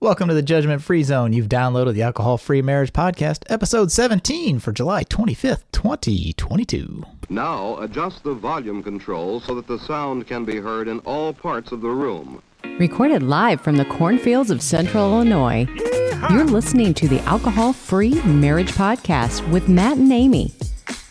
Welcome to the Judgment Free Zone. You've downloaded the Alcohol Free Marriage Podcast, episode 17 for July 25th, 2022. Now adjust the volume control so that the sound can be heard in all parts of the room. Recorded live from the cornfields of Central Illinois, you're listening to the Alcohol Free Marriage Podcast with Matt and Amy.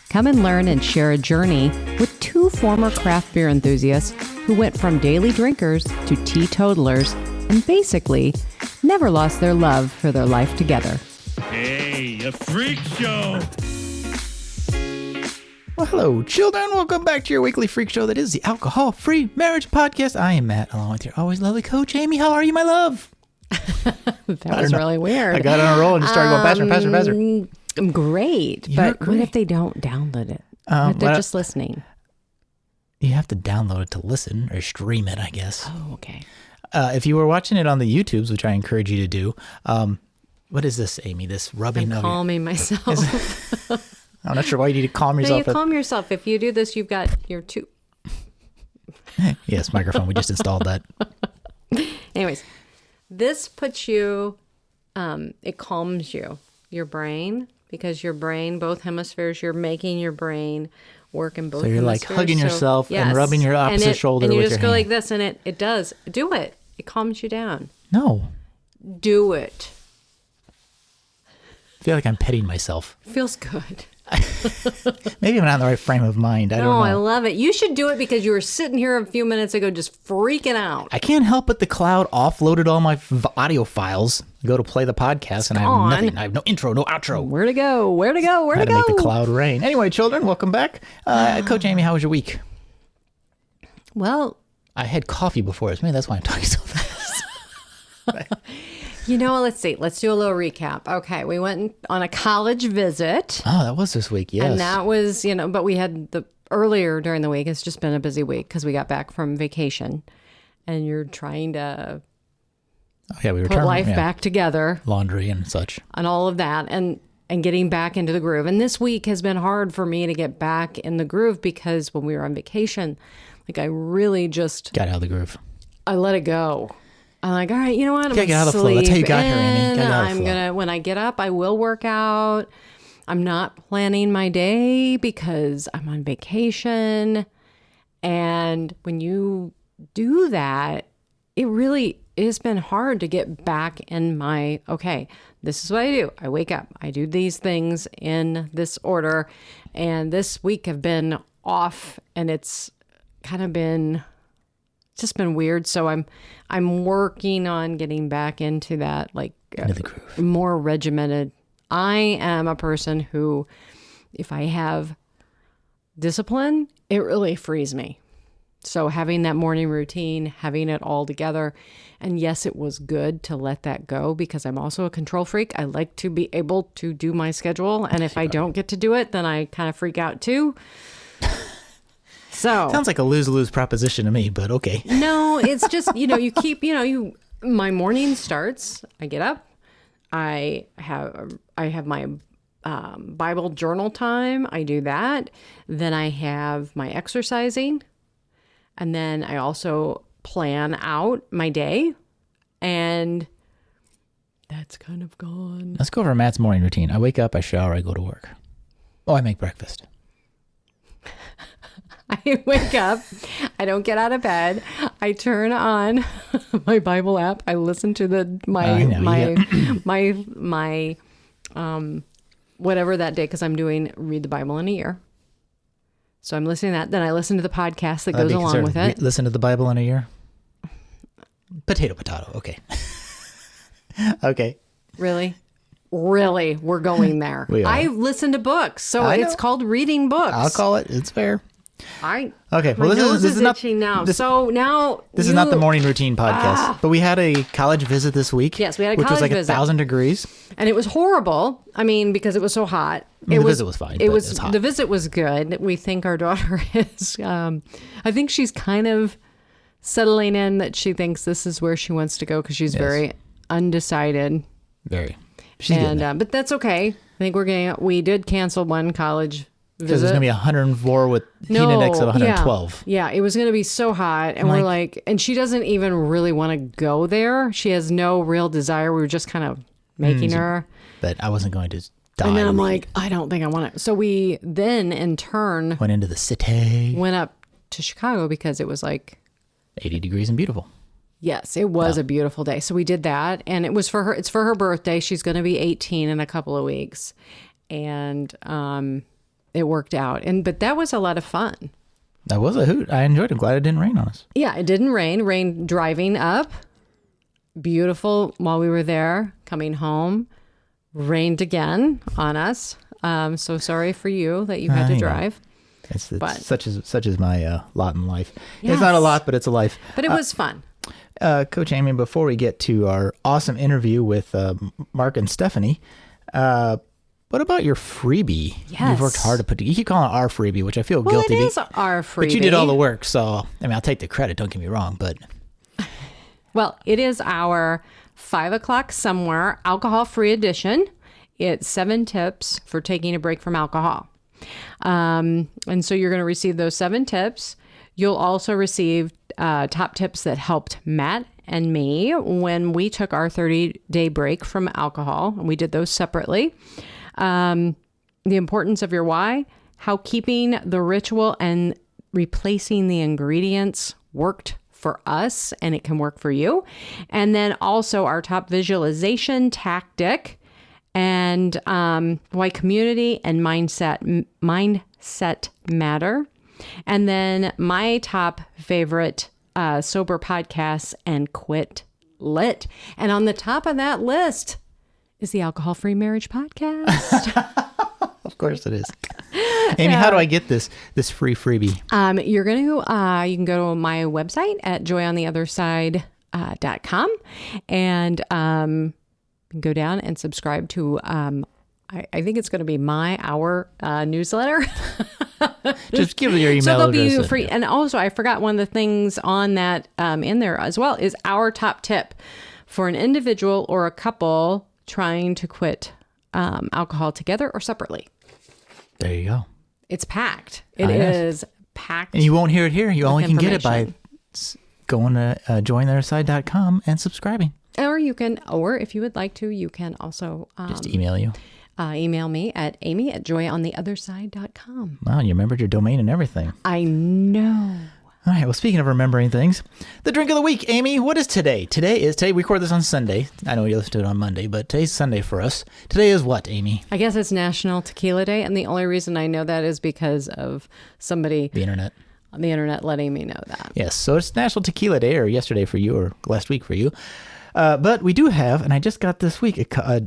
Come and learn and share a journey with two former craft beer enthusiasts who went from daily drinkers to teetotalers and basically never lost their love for their life together. Hey, a freak show! Well, hello, children. Welcome back to your weekly freak show that is the Alcohol Free Marriage Podcast. I am Matt, along with your always lovely coach, Amy. How are you, my love? That was really weird. I got on a roll and just started going faster. I'm great, but what if they don't download it? If they're just listening? You have to download it to listen or stream it, I guess. Oh, okay. If you were watching it on the YouTubes, which I encourage you to do, what is this, Amy? This rubbing I'm of calming myself. I'm not sure why you need to calm yourself. No, you calm yourself. If you do this, you've got your two. Yes, microphone. We just installed that. Anyways, this puts you, it calms you, your brain, because your brain, both hemispheres, you're making your brain work in both hemispheres. So you're like hugging yourself and rubbing your opposite shoulder with your hand. And you just go like this, and it does. Do it. It calms you down. No. Do it. I feel like I'm petting myself. Feels good. Maybe I'm not in the right frame of mind. I don't know. No, I love it. You should do it because you were sitting here a few minutes ago just freaking out. I can't help but the cloud offloaded all my audio files. Go to play the podcast, and I have nothing. I have no intro, no outro. Where to go? I had to make the cloud rain. Anyway, children, welcome back. Coach Amy, how was your week? Well, I had coffee before this. Maybe that's why I'm talking so fast. You know, let's see. Let's do a little recap. Okay, we went on a college visit. Oh, that was this week, yes. And that was, but we had earlier during the week. It's just been a busy week because we got back from vacation. And you're trying to put life back together. Laundry and such. And all of that. And getting back into the groove. And this week has been hard for me to get back in the groove because when we were on vacation, I really just got out of the groove. I let it go. I'm like, all right, you know what? I'm going to get out of the flow. That's how you got here, Amy. When I get up, I will work out. I'm not planning my day because I'm on vacation. And when you do that, it's been hard to get back in my, okay, this is what I do. I wake up, I do these things in this order. And this week have been off and it's kind of been, it's just been weird. So I'm working on getting back into that, into the groove. More regimented. I am a person who, if I have discipline, it really frees me. So having that morning routine, having it all together, and yes, it was good to let that go because I'm also a control freak. I like to be able to do my schedule, and if I don't get to do it, then I kind of freak out too. So sounds like a lose-lose proposition to me, but okay. No, it's just, you keep, my morning starts, I get up, I have my Bible journal time, I do that. Then I have my exercising, and then I also plan out my day, and that's kind of gone. Let's go over Matt's morning routine. I wake up, I shower, I go to work. Oh, I make breakfast. I wake up, I don't get out of bed, I turn on my Bible app, I listen to my whatever that day, because I'm doing Read the Bible in a Year. So I'm listening to that, then I listen to the podcast that goes along with it. Listen to the Bible in a year? Potato, okay. Okay. Really? We're going there. We are. I listen to books, so it's called reading books. I'll call it. It's fair. Okay. Well, this is not now. This is not the morning routine podcast, but we had a college visit this week. Yes, we had a college visit, which was 1,000 degrees, and it was horrible. I mean, because it was so hot. The visit was fine. It was hot. The visit was good. We think our daughter is. I think she's kind of settling in that she thinks this is where she wants to go because she's very undecided. Very. But that's okay. I think we did cancel one college Because it's going to be 104 with heat index of 112. Yeah, it was going to be so hot. And we're like, and she doesn't even really want to go there. She has no real desire. We were just kind of making her. But I wasn't going to die. And then I'm like, I don't think I want it. So we then in turn went into the city. Went up to Chicago because it was like 80 degrees and beautiful. Yes, it was a beautiful day. So we did that. And it was for her. It's for her birthday. She's going to be 18 in a couple of weeks. And it worked out. But that was a lot of fun. That was a hoot. I enjoyed it. I'm glad it didn't rain on us. Yeah, it didn't rain. Rain driving up. Beautiful while we were there. Coming home. Rained again on us. So sorry for you that you had to drive. It's such is my lot in life. Yes. It's not a lot, but it's a life. But it was fun. Coach Amy, before we get to our awesome interview with Mark and Stephanie, what about your freebie? Yes. You've worked hard to put. You keep calling it our freebie, which I feel guilty. It is our freebie. But you did all the work, so I mean, I'll take the credit. Don't get me wrong, but well, it is our 5 o'clock somewhere alcohol-free edition. It's 7 tips for taking a break from alcohol. And so you're going to receive those 7 tips. You'll also receive top tips that helped Matt and me when we took our 30-day break from alcohol. And we did those separately. The importance of your why, how keeping the ritual and replacing the ingredients worked for us, and it can work for you. And then also our top visualization tactic, and why community and mindset matter. And then my top favorite sober podcasts and quit lit. And on the top of that list is the Alcohol-Free Marriage Podcast. Of course it is. Amy, how do I get this free freebie? You're going to, you can go to my website at joyontheotherside.com and go down and subscribe to, I think it's going to be our newsletter. Just give your email so they'll address. Be free. And also, I forgot one of the things on that in there as well is our top tip for an individual or a couple trying to quit alcohol together or separately. There you go. It's packed. It is packed. And you won't hear it here. You only can get it by going to jointheotherside.com and subscribing. Or if you would like to, you can also just email you. Email me at amy@joyontheotherside.com. Wow, you remembered your domain and everything. I know. All right, well, speaking of remembering things, the drink of the week, Amy, what is today? Today, we record this on Sunday. I know you listen to it on Monday, but today's Sunday for us. Today is what, Amy? I guess it's National Tequila Day, and the only reason I know that is because of somebody... The internet. On the internet letting me know that. Yes, so it's National Tequila Day, or yesterday for you, or last week for you. But we do have, and I just got this week, a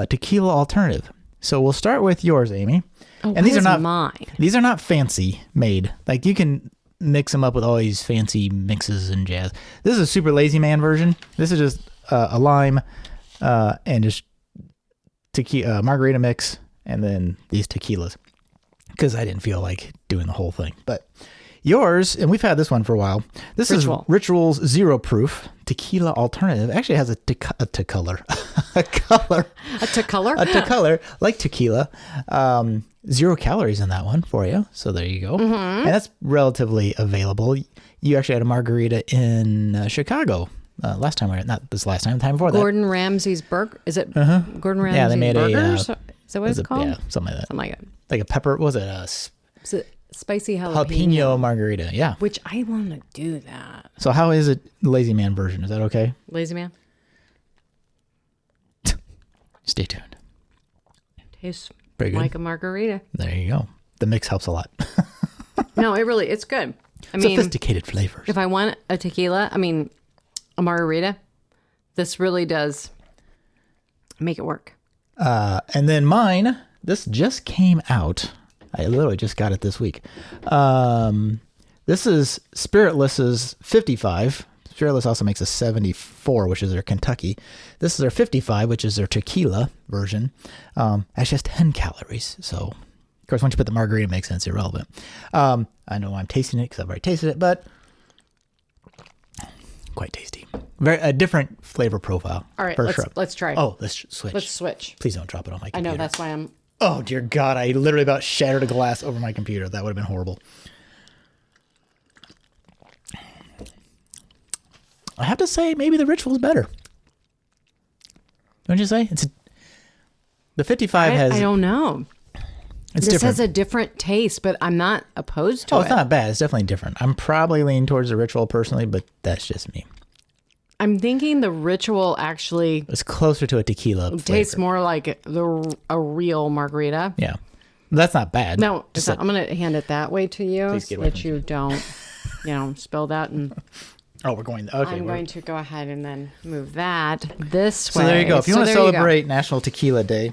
tequila alternative. So we'll start with yours, Amy. Oh, and these are not mine. These are not fancy made. Like you can mix them up with all these fancy mixes and jazz. This is a super lazy man version. This is just a lime and just tequila margarita mix, and then these tequilas. Because I didn't feel like doing the whole thing, but. Yours, and we've had this one for a while. This is Ritual's Zero Proof Tequila Alternative. Actually, it has a color, like tequila. 0 calories in that one for you. So there you go. Mm-hmm. And that's relatively available. You actually had a margarita in Chicago last time. Not this last time. The time before that. Gordon Ramsay's burger. Is it Gordon Ramsay's Yeah, they made burgers? is that what it's called? Yeah, something like that. Something like it. Like a pepper. Was it a? Is it spicy jalapeno margarita? Yeah. Which I want to do that. So how is it the lazy man version? Is that okay? Lazy man? Stay tuned. Tastes pretty good. Like a margarita. There you go. The mix helps a lot. No, it's good. I mean, sophisticated flavors. If I want a tequila, a margarita, this really does make it work. And then mine, this just came out. I literally just got it this week. This is Spiritless's 55. Spiritless also makes a 74, which is their Kentucky. This is their 55, which is their tequila version. Actually has 10 calories. So, of course, once you put the margarita mix in, it's irrelevant. I know I'm tasting it because I've already tasted it, but quite tasty. A different flavor profile. All right, let's try. Oh, let's switch. Let's switch. Please don't drop it on my computer. I know, that's why I'm Oh, dear God. I literally about shattered a glass over my computer. That would have been horrible. I have to say, maybe the Ritual is better. Don't you say? The 55 has... I don't know. It's this different. has a different taste, but I'm not opposed to it. It's not bad. It's definitely different. I'm probably leaning towards the Ritual personally, but that's just me. I'm thinking the Ritual actually It's closer to a tequila tastes flavor. more like a real margarita. Yeah. That's not bad. No, it's not. I'm going to hand it that way to you Please get so away that from you don't, spill that. And Oh, we're going... Okay. I'm going to go ahead and then move that this way. So there you go. If you want to there you go. celebrate National Tequila Day,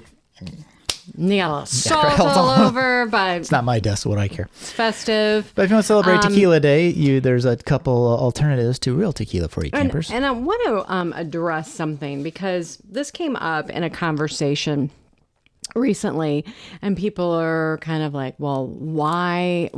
You got a little salt all over, but it's not my desk. What I care. it's festive. But if you want to celebrate Tequila Day, there's a couple alternatives to real tequila for you campers. And I want to address something because this came up in a conversation recently, and people are kind of like, well, why,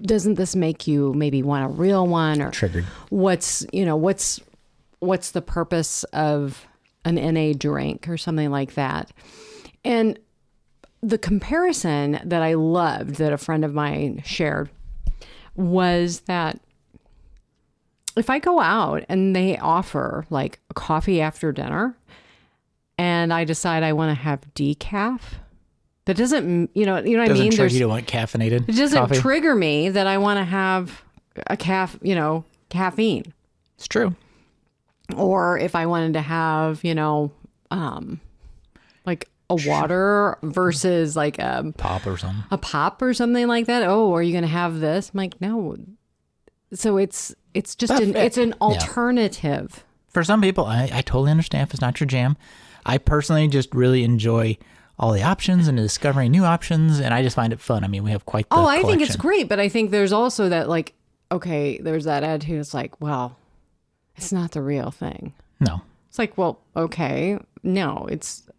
doesn't this make you maybe want a real one, or Triggered. what's the purpose of an NA drink or something like that? And the comparison that I loved that a friend of mine shared was that if I go out and they offer like a coffee after dinner and I decide I want to have decaf, that doesn't, you know what I mean? Doesn't trigger you to want caffeinated It doesn't coffee? trigger me that I want to have a caffeine. It's true. Or if I wanted to have, like a water versus like a Pop or something. like that. Oh, are you going to have this? I'm like, no. So it's just it's an alternative. For some people, I totally understand if it's not your jam. I personally just really enjoy all the options and discovering new options, and I just find it fun. I mean, we have quite the I collection. think it's great, but I think there's also that like, okay, there's that attitude. It's like, well, it's not the real thing. No. It's like, well, okay, no,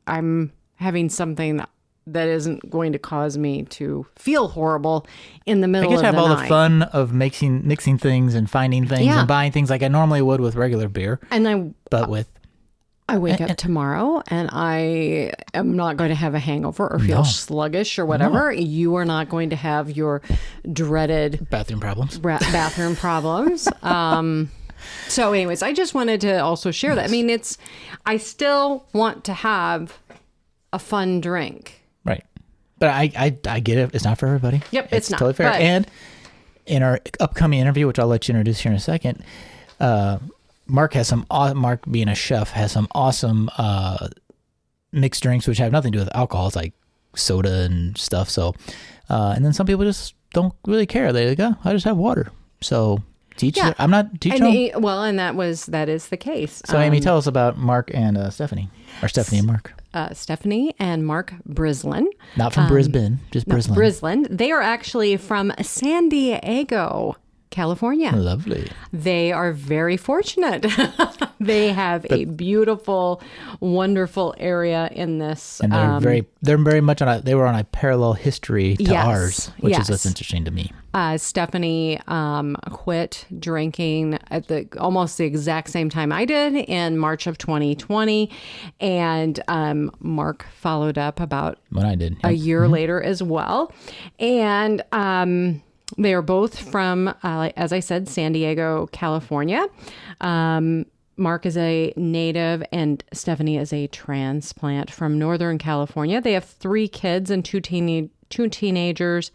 I'm having something that isn't going to cause me to feel horrible in the middle of the night. I get to have all the fun of mixing things and finding things and buying things like I normally would with regular beer. And I wake up tomorrow and I am not going to have a hangover or feel sluggish or whatever. No. You are not going to have your dreaded bathroom problems. So anyways, I just wanted to also share that. I mean, I still want to have a fun drink. Right. But I get it. It's not for everybody. Yep, it's not. Totally fair. But and in our upcoming interview, which I'll let you introduce here in a second, Mark being a chef, has some awesome mixed drinks, which have nothing to do with alcohol. It's like soda and stuff. So, and then some people just don't really care. They go, I just have water. So... I'm not teaching. And that is the case. So Amy, tell us about Mark and Stephanie, or Stephanie and Mark. Stephanie and Mark Brislin. Not from Brisbane, just Brislin. Brislin. They are actually from San Diego, California. Lovely. They are very fortunate. They have a beautiful, wonderful area in this. And they're very much they were on a parallel history to ours, which is what's interesting to me. Stephanie quit drinking at almost the exact same time I did in March of 2020, and Mark followed up about when I did a year later as well, and they are both from, as I said, San Diego, California. Mark is a native and Stephanie is a transplant from Northern California. They have 3 kids and two teenagers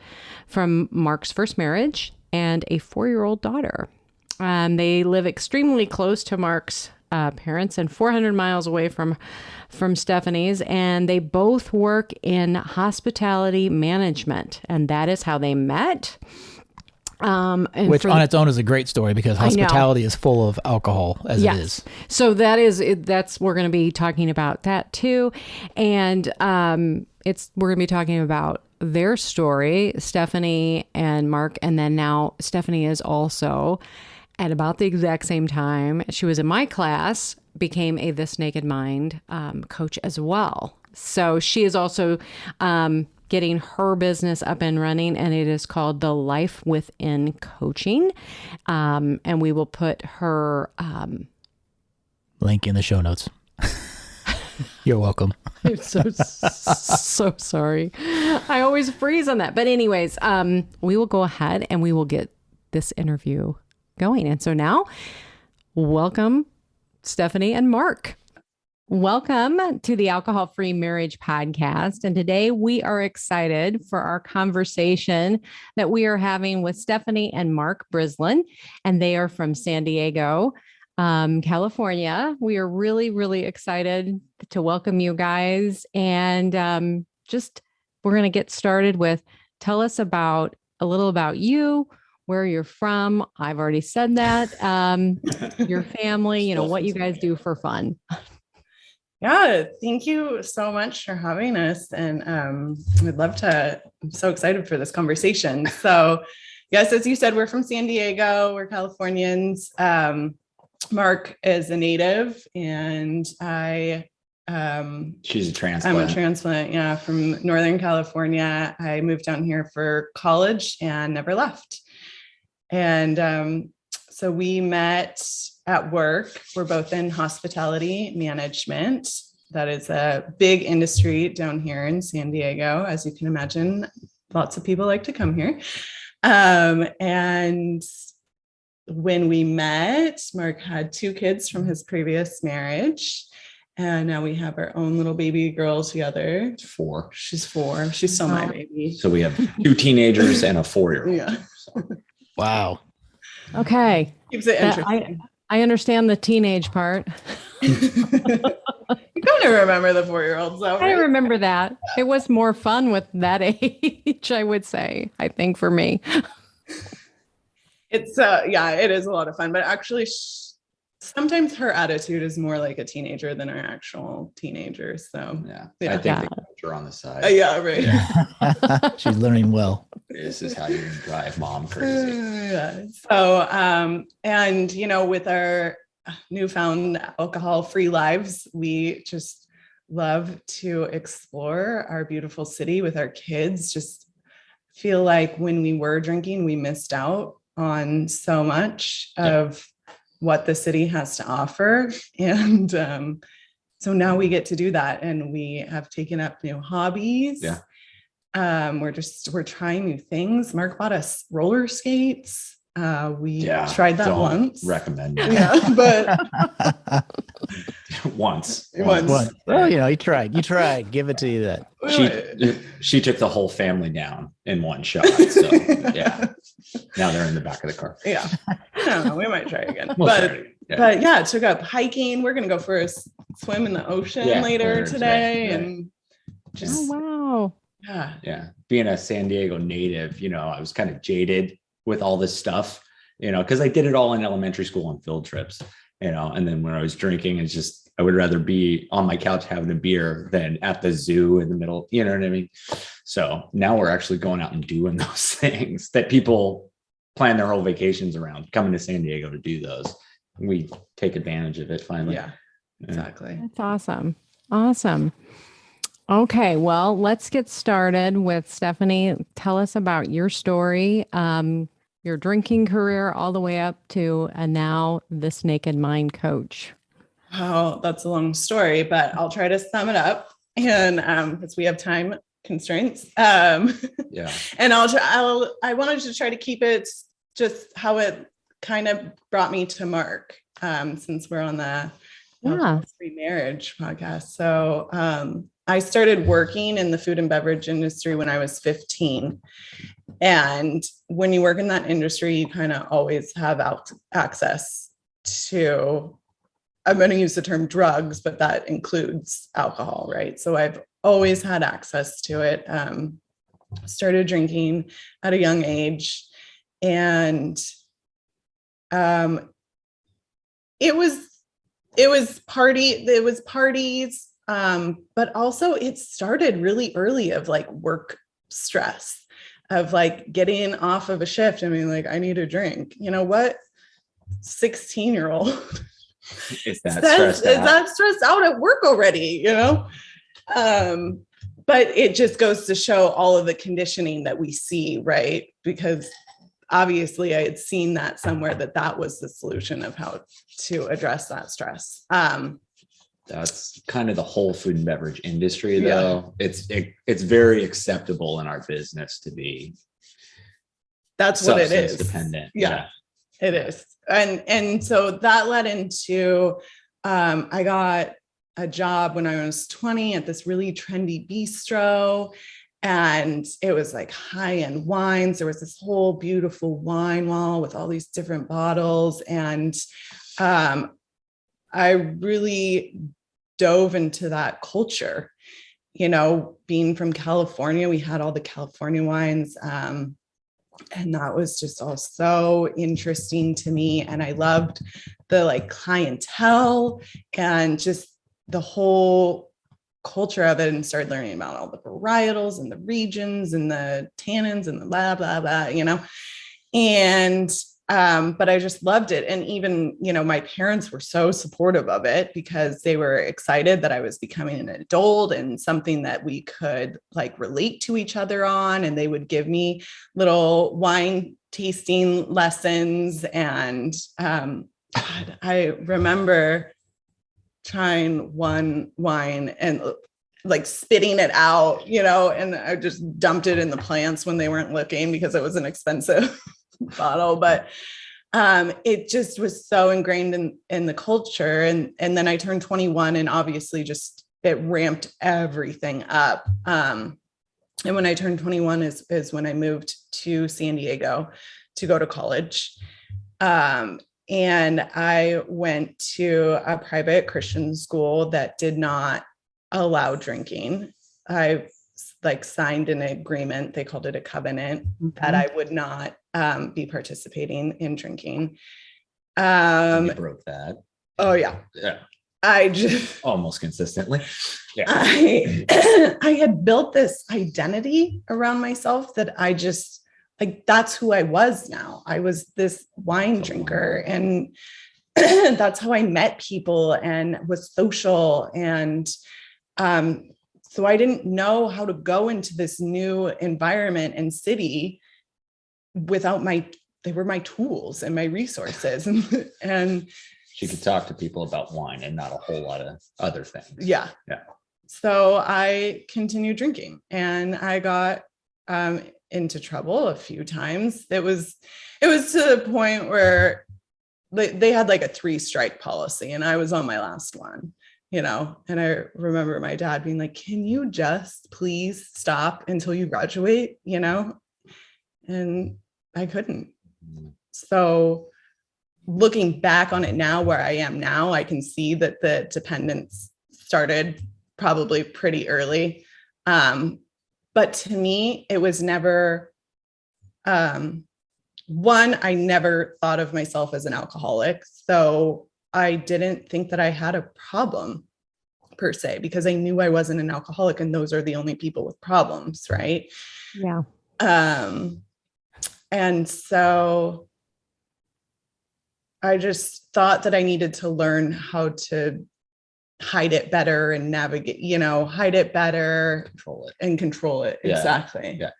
from Mark's first marriage and a 4-year-old daughter. They live extremely close to Mark's parents and 400 miles away from Stephanie's, and they both work in hospitality management, and that is how they met. Which on its own is a great story because hospitality is full of alcohol as it is. So that's we're going to be talking about that too, and we're going to be talking about their story, Stephanie and Mark, and then now Stephanie is also at about the exact same time she was in my class became a This Naked Mind coach as well. So she is also getting her business up and running, and it is called The Life Within Coaching. And we will put her link in the show notes. You're welcome. I'm so sorry. I always freeze on that. But anyways, we will go ahead and we will get this interview going. And so now, welcome, Stephanie and Mark. Welcome to the Alcohol-Free Marriage Podcast. And today we are excited for our conversation that we are having with Stephanie and Mark Brislin, and they are from San Diego, California. We are really, really excited to welcome you guys. And we're going to get started with, tell us a little about you, where you're from. I've already said that. Your family, what you guys do for fun. Yeah, thank you so much for having us. And I'd love to, I'm so excited for this conversation. So yes, as you said, we're from San Diego, we're Californians. Mark is a native and she's a transplant. I'm a transplant, yeah, from Northern California. I moved down here for college and never left. And so we met at work. We're both in hospitality management. That is a big industry down here in San Diego. As you can imagine, lots of people like to come here. And when we met, Mark had 2 kids from his previous marriage. And now we have our own little baby girl together. 4. She's 4. She's still my baby. So we have 2 teenagers and a 4-year-old. Yeah. Wow. Okay. Keeps it interesting. I understand the teenage part. You kind of remember the 4-year-olds though, right? I remember that. It was more fun with that age, I would say, I think for me. It's it is a lot of fun, but actually sometimes her attitude is more like a teenager than our actual teenagers. So yeah. Yeah. I think the culture on the side. yeah, right. Yeah. She's learning well. This is how you drive mom crazy. Yeah. So and with our newfound alcohol-free lives, we just love to explore our beautiful city with our kids. Just feel like when we were drinking, we missed out on so much of what the city has to offer. And so now we get to do that, and we have taken up new hobbies. Yeah. We're trying new things. Mark bought us roller skates. We tried that Don't once. recommend it. Yeah, but once. Well, you tried. Give it to you that. She took the whole family down in one shot. So yeah. Now they're in the back of the car. Yeah. I don't know. We might try again. But yeah, took up hiking. We're gonna go for a swim in the ocean later today. And just wow. Yeah. Being a San Diego native, I was kind of jaded with all this stuff, because I did it all in elementary school on field trips, and then when I was drinking, it's just, I would rather be on my couch having a beer than at the zoo in the middle, you know what I mean? So now we're actually going out and doing those things that people plan their whole vacations around, coming to San Diego to do those. We take advantage of it finally. yeah, exactly. That's awesome. Awesome. Okay, well, let's get started with Stephanie. Tell us about your story, your drinking career, all the way up to and now this Naked Mind coach. Oh, that's a long story, but I'll try to sum it up. And because we have time constraints. Yeah. And I wanted to try to keep it just how it kind of brought me to Mark, since we're on the Free Marriage podcast. So I started working in the food and beverage industry when I was 15. And when you work in that industry, you kind of always have access to, I'm going to use the term drugs, but that includes alcohol, right? So I've always had access to it. Started drinking at a young age, and it was parties. But also it started really early of like work stress, of like getting off of a shift and being like, I need a drink. You know what? 16-year-old is that stressed out at work already, but it just goes to show all of the conditioning that we see, right? Because obviously I had seen that somewhere, that was the solution of how to address that stress. That's kind of the whole food and beverage industry, though. It's very acceptable in our business to be that's what it is. Dependent. Yeah, it is. And so that led into I got a job when I was 20 at this really trendy bistro. And it was like high-end wines. There was this whole beautiful wine wall with all these different bottles. And I really dove into that culture. You know, being from California, we had all the California wines. And that was just all so interesting to me. And I loved the like clientele and just the whole culture of it, and started learning about all the varietals and the regions and the tannins and the blah, blah, blah, you know, and, but I just loved it. And even, you know, my parents were so supportive of it because they were excited that I was becoming an adult and something that we could like relate to each other on. And they would give me little wine tasting lessons. And I remember trying one wine and like spitting it out, you know, and I just dumped it in the plants when they weren't looking because it was an expensive bottle. But it just was so ingrained in the culture. And then I turned 21 and obviously just it ramped everything up. And when I turned 21 is when I moved to San Diego to go to college. And I went to a private Christian school that did not allow drinking. I like signed an agreement, they called it a covenant, that I would not be participating in drinking. You broke that. Oh yeah. Yeah. I just almost consistently. Yeah. I had built this identity around myself that I just like, that's who I was now. I was this wine drinker, and that's how I met people and was social. And so I didn't know how to go into this new environment and city without they were my tools and my resources. And she could talk to people about wine and not a whole lot of other things. Yeah. Yeah. So I continued drinking, and I got into trouble a few times. It was to the point where they had like a 3-strike policy, and I was on my last one, you know, and I remember my dad being like, can you just please stop until you graduate, you know? And I couldn't. So looking back on it now, where I am now, I can see that the dependence started probably pretty early. But to me, it was never, one, I never thought of myself as an alcoholic. So I didn't think that I had a problem per se, because I knew I wasn't an alcoholic, and those are the only people with problems, right? Yeah. And so I just thought that I needed to learn how to hide it better and navigate, you know, hide it better, control it. Yeah. Exactly. Yeah.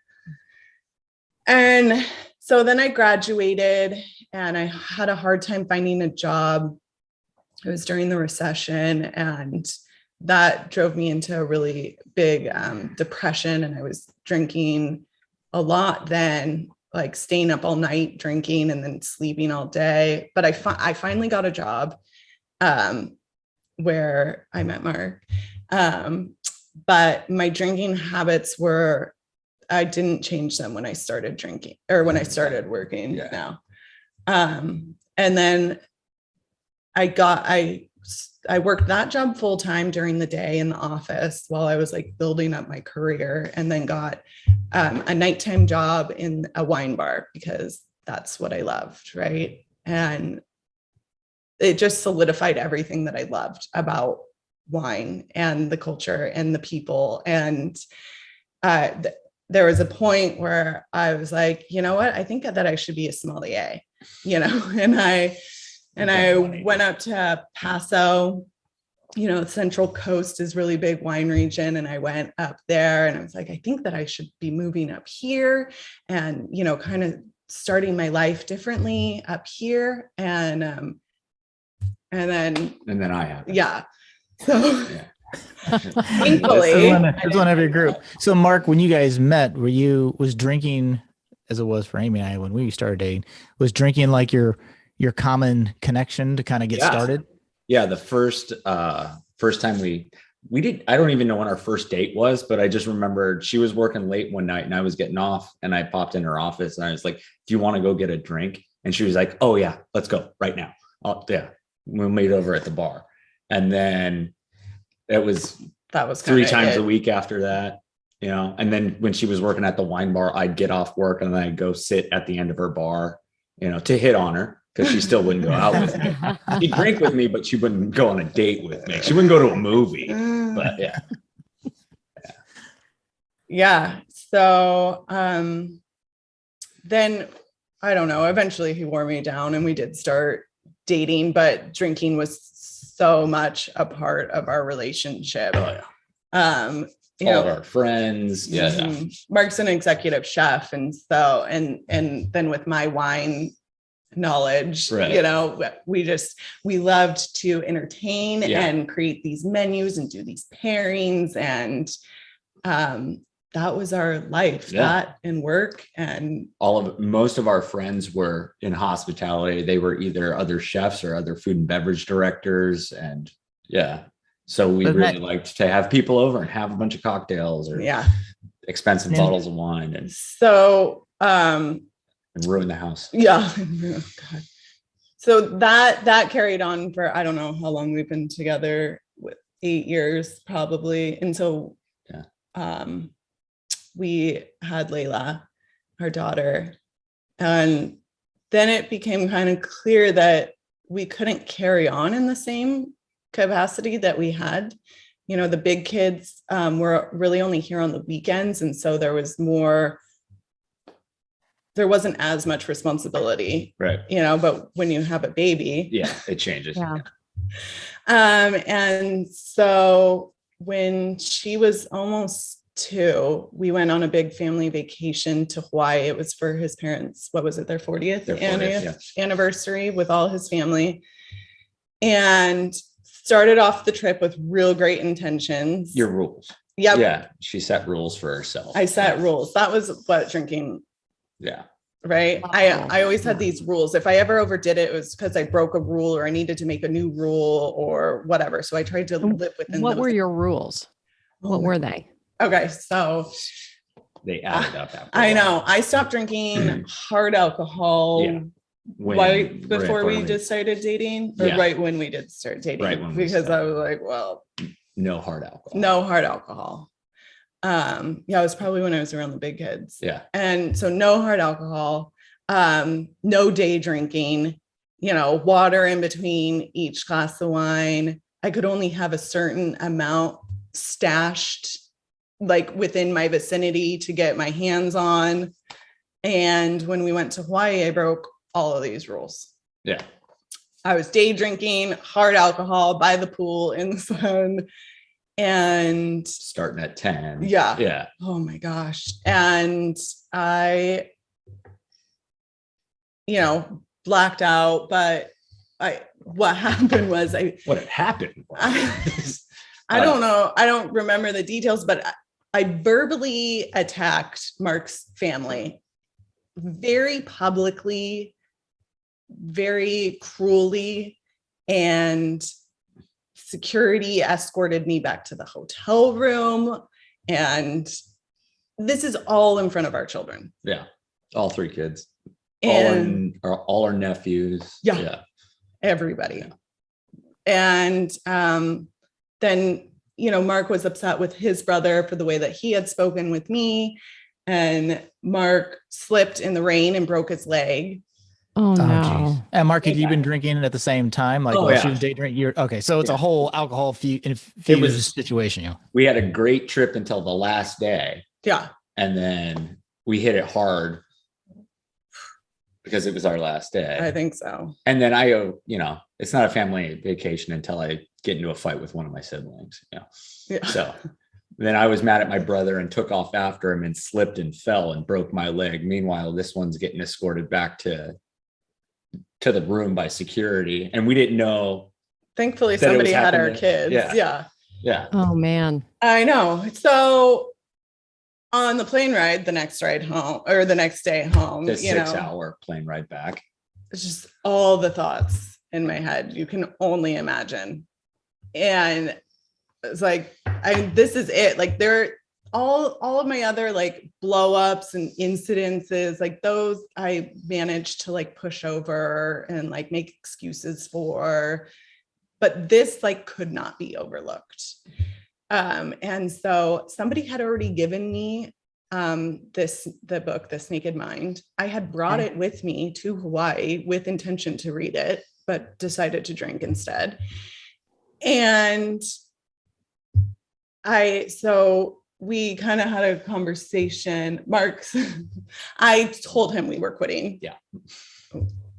And so then I graduated, and I had a hard time finding a job. It was during the recession, and that drove me into a really big depression. And I was drinking a lot then, like staying up all night drinking and then sleeping all day. But I finally got a job where I met Mark. But my drinking habits I didn't change them when I started drinking, or when I started working now. And then I worked that job full time during the day in the office while I was like building up my career, and then got a nighttime job in a wine bar because that's what I loved. Right. And it just solidified everything that I loved about wine and the culture and the people. And there was a point where I was like, you know what, I think that I should be a sommelier, you know, and I went up to Paso, you know, Central Coast is really big wine region. And I went up there, and I was like, I think that I should be moving up here and, you know, kind of starting my life differently up here. And then I have. Yeah. So thankfully, It's one of your group. So Mark, when you guys met, was drinking, as it was for Amy and I when we started dating, was drinking like your common connection to kind of get started? Yeah, the first time we did, I don't even know when our first date was, but I just remembered she was working late one night and I was getting off, and I popped in her office and I was like, "Do you want to go get a drink?" And she was like, "Oh yeah, let's go right now." Yeah, we'll meet over at the bar. And then that was 3 times a week after that, you know. And then when she was working at the wine bar, I'd get off work and then I'd go sit at the end of her bar, you know, to hit on her, because she still wouldn't go out with me. She'd drink with me, but she wouldn't go on a date with me. She wouldn't go to a movie. But yeah. Yeah. So then I don't know, eventually he wore me down and we did start dating, but drinking was so much a part of our relationship. Oh yeah. All of our friends. Yeah. Mark's an executive chef. And so, and then with my wine knowledge, right, you know, we loved to entertain and create these menus and do these pairings. And that was our life, that and work. And most of our friends were in hospitality. They were either other chefs or other food and beverage directors. And so we really liked to have people over and have a bunch of cocktails or expensive bottles of wine. And so, and ruin the house. Yeah. Oh, God. So that carried on for, I don't know how long we've been together, 8 years probably. And so, we had Layla, our daughter, and then it became kind of clear that we couldn't carry on in the same capacity that we had. You know, the big kids were really only here on the weekends. And so there wasn't as much responsibility, right? You know, but when you have a baby, it changes. Yeah. And so when she was almost 2, we went on a big family vacation to Hawaii. It was for his parents. What was it? Their 40th anniversary with all his family, and started off the trip with real great intentions. Your rules. Yep. Yeah. She set rules for herself. I set rules. That was what drinking. Yeah. Right. I always had these rules. If I ever overdid it, it was because I broke a rule or I needed to make a new rule or whatever. So I tried to live within. What were your rules? What were they? Okay. So they added up. I know. I stopped drinking hard alcohol right before we decided dating, or right when we did start dating. Right when because I was like, well, no hard alcohol. No hard alcohol. It was probably when I was around the big kids. Yeah. And so no hard alcohol, no day drinking, you know, water in between each glass of wine. I could only have a certain amount stashed like within my vicinity to get my hands on. And when we went to Hawaii, I broke all of these rules. Yeah. I was day drinking hard alcohol by the pool in the sun. And starting at 10. Yeah. Oh my gosh. And I, blacked out, but what happened was what had happened? I don't know. I don't remember the details, but I verbally attacked Mark's family very publicly, very cruelly, and security escorted me back to the hotel room. And this is all in front of our children. Yeah. All 3 kids. And all our nephews. Yeah. Everybody. Yeah. And then, Mark was upset with his brother for the way that he had spoken with me. And Mark slipped in the rain and broke his leg. Oh no! And Mark, had you been drinking at the same time? Like, she was day drinking. Okay, so it's a whole alcohol infused situation. We had a great trip until the last day. Yeah, and then we hit it hard because it was our last day. I think so. And then it's not a family vacation until I get into a fight with one of my siblings. Yeah. So then I was mad at my brother and took off after him and slipped and fell and broke my leg. Meanwhile, this one's getting escorted back to the room by security. And we didn't know Thankfully, That it was somebody had our happening. kids. Yeah. Oh man. I know. So on the plane ride, the next ride home or the next day home, The 6-hour plane ride back. it's just all the thoughts in my head you can only imagine. And it's like, this is it. Like all of my other like blow ups and incidences, like those I managed to like push over and like make excuses for, but this like could not be overlooked. And so somebody had already given me the book, This Naked Mind. I had brought it with me to Hawaii with intention to read it, but decided to drink instead. And so we kind of had a conversation. I told him we were quitting. Yeah.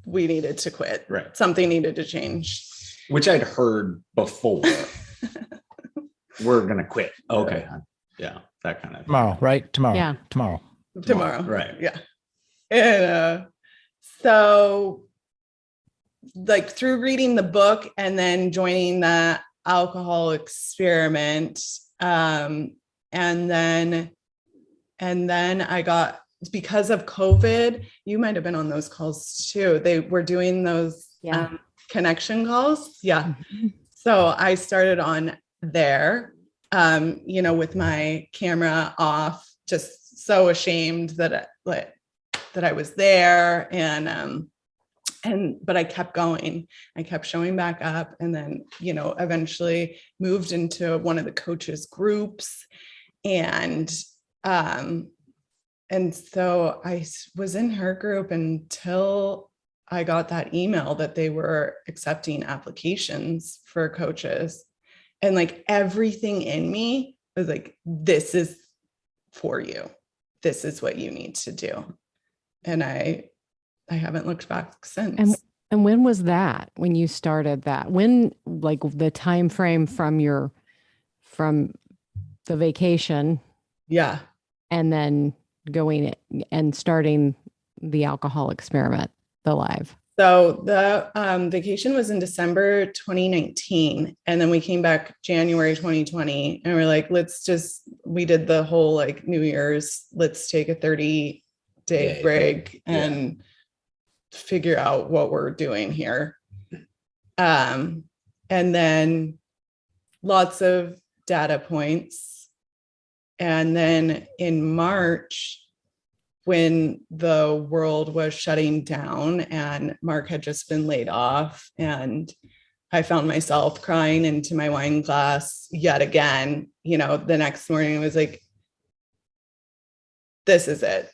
We needed to quit. Right. Something needed to change. Which I'd heard before. We're going to quit. Okay. Yeah. That kind of Tomorrow, right? Tomorrow. Yeah. Tomorrow. Right. Yeah. And so like through reading the book and then joining the alcohol experiment, and then I got, because of COVID, you might have been on those calls too. They were doing those connection calls. Yeah. So I started on there, with my camera off, just so ashamed that I was there. But I kept going. I kept showing back up, and then, eventually moved into one of the coaches' groups. And so I was in her group until I got that email that they were accepting applications for coaches. And like everything in me was like, this is for you. This is what you need to do. And I haven't looked back since. And when was that, when you started that? When, like the time frame from the vacation? Yeah. And then going and starting the alcohol experiment, the live. So the vacation was in December 2019. And then we came back January 2020. And we're like, we did the whole like New Year's, let's take a 30-day break and figure out what we're doing here. And then lots of data points. And then in March, when the world was shutting down and Mark had just been laid off, and I found myself crying into my wine glass yet again, the next morning, I was like, this is it.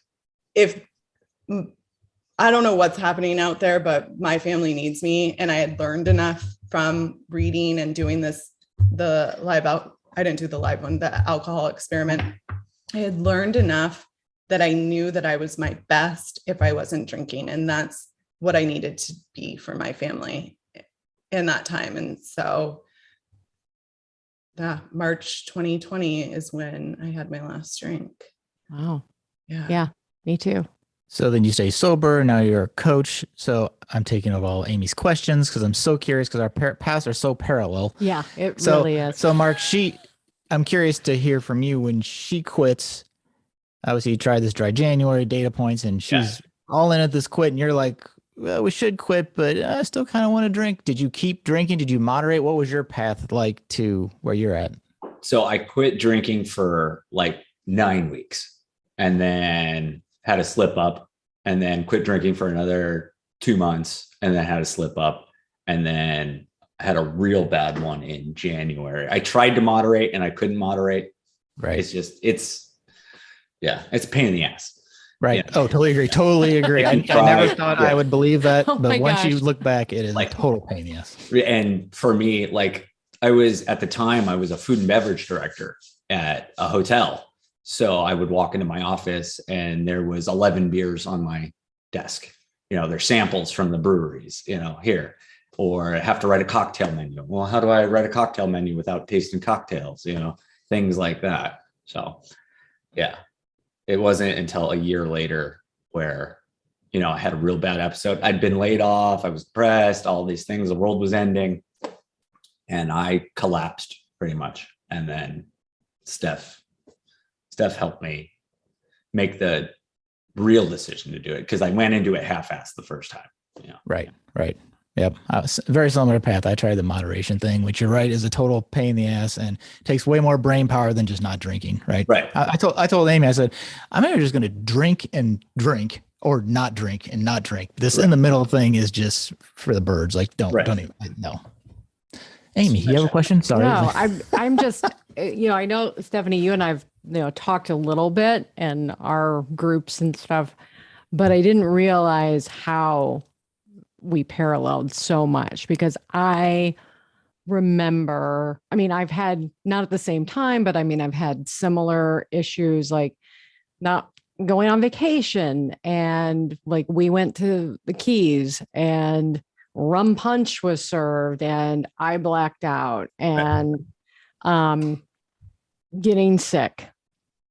I don't know what's happening out there, but my family needs me. And I had learned enough from reading and doing I didn't do the live one, the alcohol experiment. I had learned enough that I knew that I was my best if I wasn't drinking. And that's what I needed to be for my family in that time. And so March 2020 is when I had my last drink. Wow. Yeah. Yeah, me too. So then you stay sober. Now you're a coach. So I'm taking over all Amy's questions because I'm so curious, because our paths are so parallel. Yeah, it really is. So Mark, I'm curious to hear from you when she quits. Obviously, you tried this dry January data points, and she's all in at this quit, and you're like, well, we should quit, but I still kind of want to drink. Did you keep drinking? Did you moderate? What was your path like to where you're at? So I quit drinking for like 9 weeks, and then had a slip up, and then quit drinking for another 2 months, and then had a slip up, and then had a real bad one in January. I tried to moderate and I couldn't moderate. Right. It's a pain in the ass. Right. Yeah. Oh, totally agree. Totally agree. I never thought I would believe that, but once you look back, it is like a total pain in the ass. And for me, like I was a food and beverage director at a hotel. So I would walk into my office and there was 11 beers on my desk. They're samples from the breweries, here, or have to write a cocktail menu. Well, how do I write a cocktail menu without tasting cocktails? Things like that. So yeah, it wasn't until a year later where, I had a real bad episode. I'd been laid off. I was depressed, all these things. The world was ending. and I collapsed pretty much. And then Steph helped me make the real decision to do it, because I went into it half-assed the first time. Yeah. Right. Yep. I was very similar path. I tried the moderation thing, which you're right is a total pain in the ass and takes way more brain power than just not drinking. Right. Right. I told Amy, I said, I'm either just going to drink and drink or not drink and not drink. This in the middle thing is just for the birds. Like, don't even, no. Amy, you have a question? Sorry. No, I'm just, I know, Stephanie, you and I've, talked a little bit in our groups and stuff, but I didn't realize how we paralleled so much, because I remember, I've had, not at the same time, but I've had similar issues, like not going on vacation, and like we went to the Keys and rum punch was served and I blacked out, and getting sick,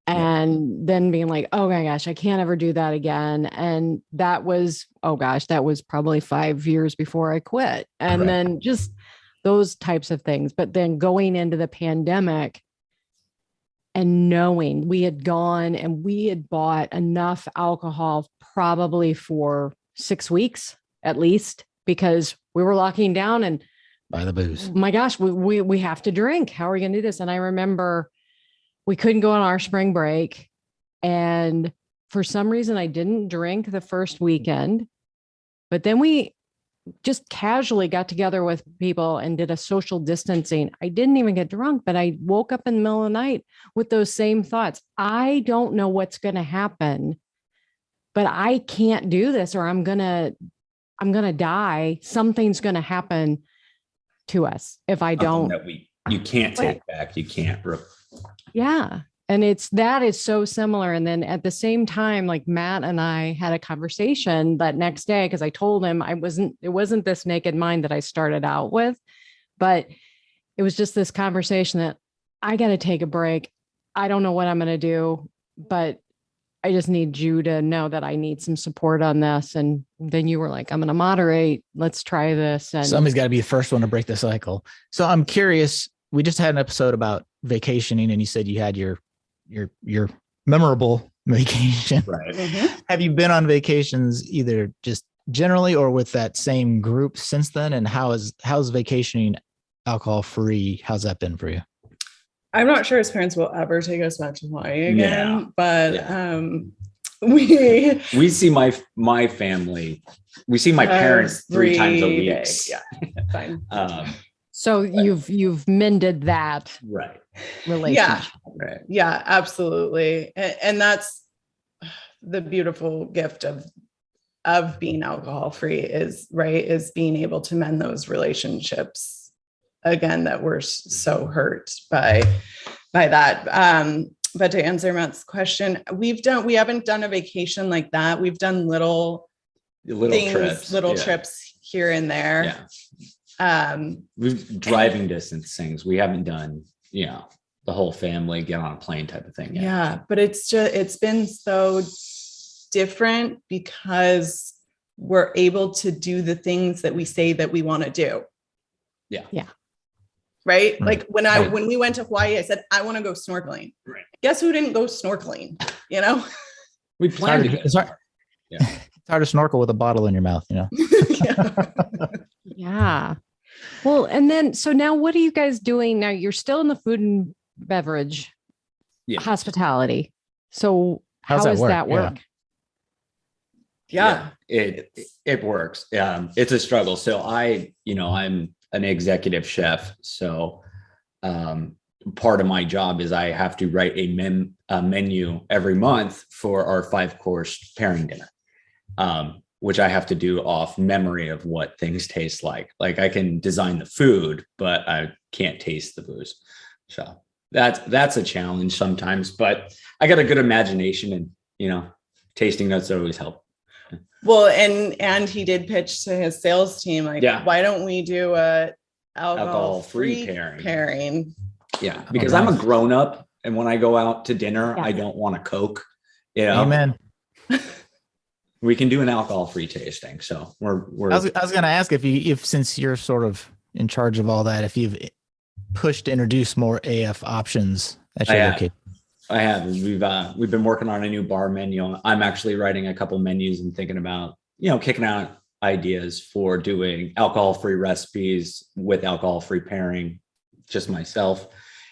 and then being like, oh my gosh, I can't ever do that again. And that was probably 5 years before I quit. And then just those types of things. But then going into the pandemic and knowing we had gone and we had bought enough alcohol probably for 6 weeks at least, because we were locking down and buy the booze. My gosh, we have to drink. How are we going to do this? And I remember we couldn't go on our spring break. And for some reason, I didn't drink the first weekend, but then we just casually got together with people and did a social distancing. I didn't even get drunk, but I woke up in the middle of the night with those same thoughts. I don't know what's going to happen, but I can't do this, or I'm going to die. Something's going to happen to us if I don't. You can't take back. You can't. Yeah. And that is so similar. And then at the same time, like Matt and I had a conversation that next day, because I told him it wasn't this naked mind that I started out with, but it was just this conversation that I got to take a break. I don't know what I'm going to do, but I just need you to know that I need some support on this. And then you were like, I'm going to moderate. Let's try this. And somebody's got to be the first one to break the cycle. So I'm curious. We just had an episode about vacationing, and you said you had your memorable vacation. Right. Mm-hmm. Have you been on vacations either just generally or with that same group since then? And how's vacationing alcohol free? How's that been for you? I'm not sure his parents will ever take us back to Hawaii again, Yeah. but we see my family. We see my parents 3 times a week. Yeah, fine. So you've mended that Right. relationship. Yeah, Right. yeah, absolutely. And that's the beautiful gift of being alcohol free is being able to mend those relationships again that were so hurt by that. But to answer Matt's question, we haven't done a vacation like that. We've done little trips here and there. Yeah. We've driving distance things. We haven't done, the whole family get on a plane type of thing yet. Yeah, but it's been so different because we're able to do the things that we say that we want to do. Yeah. Yeah. Right. Like when we went to Hawaii, I said, I want to go snorkeling. Right. Guess who didn't go snorkeling? We planned to. It's hard to snorkel with a bottle in your mouth, Yeah. Yeah. Well, and then, so now what are you guys doing now? You're still in the food and beverage hospitality. So how does that work? Yeah. It works. It's a struggle. So I'm an executive chef. So part of my job is I have to write a menu every month for our 5-course pairing dinner, which I have to do off memory of what things taste like. Like I can design the food, but I can't taste the booze. So that's a challenge sometimes, but I got a good imagination, and tasting notes always help. Well, and he did pitch to his sales team, like, why don't we do a alcohol-free pairing? Yeah, because I'm a grown up, and when I go out to dinner, I don't want a Coke. Amen. We can do an alcohol-free tasting. So we're. I was going to ask if since you're sort of in charge of all that, if you've pushed to introduce more AF options at I your have. location. I have. We've been working on a new bar menu. I'm actually writing a couple menus and thinking about, kicking out ideas for doing alcohol-free recipes with alcohol-free pairing, just myself.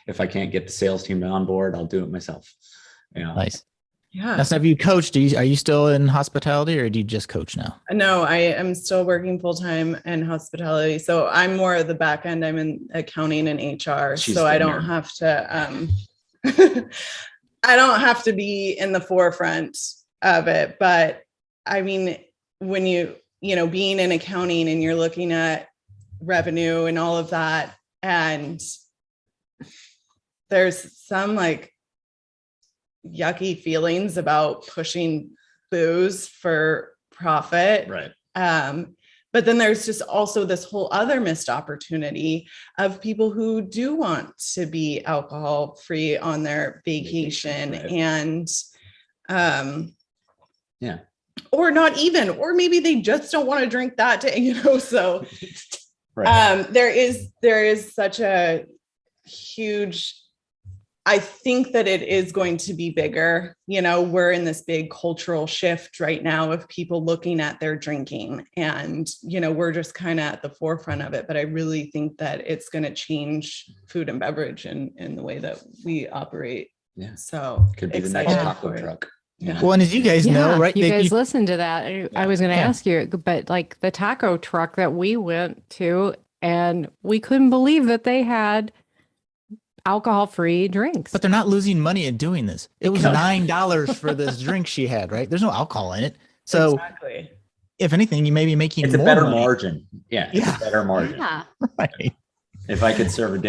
If I can't get the sales team on board, I'll do it myself. Nice. Yeah. Now, so have you coached? Are you still in hospitality, or do you just coach now? No, I am still working full-time in hospitality. So I'm more of the back end. I'm in accounting and HR. So I don't have to, I don't have to be in the forefront of it. But I mean, when being in accounting and you're looking at revenue and all of that, and there's some like yucky feelings about pushing booze for profit. Right. But then there's just also this whole other missed opportunity of people who do want to be alcohol free on their vacation, right. And yeah. Or not even, or maybe they just don't want to drink that day, so right. there is such a huge, I think that it is going to be bigger. We're in this big cultural shift right now of people looking at their drinking, and, we're just kind of at the forefront of it. But I really think that it's going to change food and beverage in the way that we operate. Yeah. So Could be the next taco truck. Yeah. Well, and as you guys know, right? You guys listen to that. I was going to ask you, but like the taco truck that we went to, and we couldn't believe that they had alcohol-free drinks. But they're not losing money at doing this. It was $9 for this drink she had, right? There's no alcohol in it. So exactly. If anything, you may be making it's more a better money. margin. Yeah. It's a better margin. Yeah. Right. If I could serve